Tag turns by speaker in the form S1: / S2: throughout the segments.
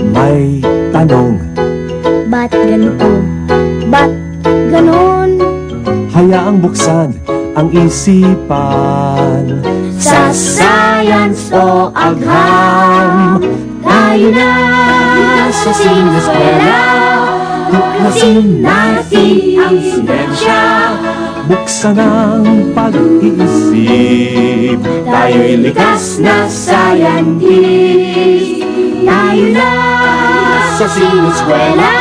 S1: may tanong,
S2: ba't ganito? Ba't ganon?
S1: hayaang buksan ang isipan.
S2: Sa science o agham, tayo na sa sineskwela. Tuklasin natin ang siyensya,
S1: Buksan ang pag-iisip,
S2: tayo'y likas na scientist. Tayo na sa sineskwela,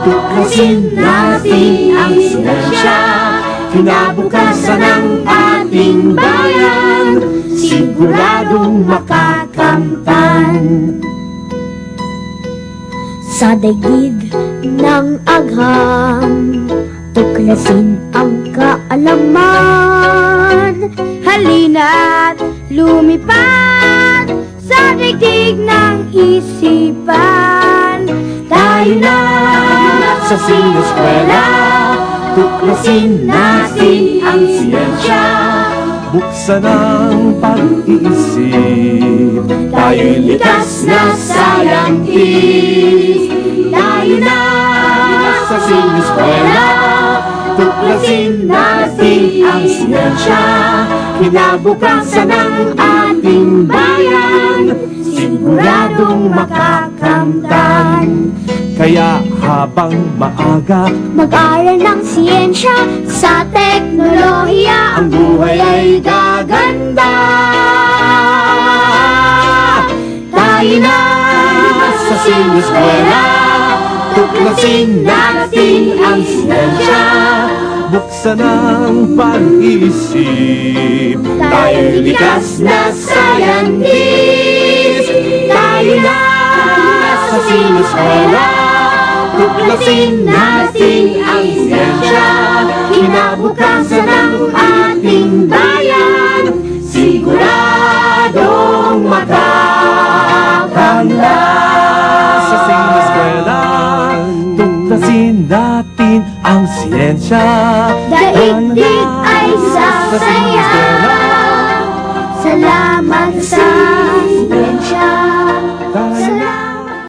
S2: tuklasin natin ang siyensya. Kinabukasan ng ating bayan, siguradong makakamtan. Sa daigdig ng agham, tuklasin ang kaalaman. Halina't lumipad sa daigdig ng isipan. Tayo na sa sineskwela, tuklasin natin ang siyensya.
S1: buksan ang pag-iisip,
S2: Tayo'y likas na scientist. Tayo na sa sineskwela, tuklasin natin ang siyensya. Kinabukasan ng ating bayan, siguradong makakamtan.
S1: kaya habang maaga
S2: Mag-aral ng siyensya sa teknolohiya, ang buhay ay gaganda. Tayo na sa sineskwela, tuklasin natin ang siyensya.
S1: buksan ang pag-iisip,
S2: Tayo'y likas na scientist. Tayo na sa sineskwela, tuklasin natin ang siyensya. Kinabukasan ng ating bayan, siguradong makakanda.
S1: sa sineskwela, tuklasin natin ang siyensya.
S2: Daigdig ay sasaya, salamat sa siyensya.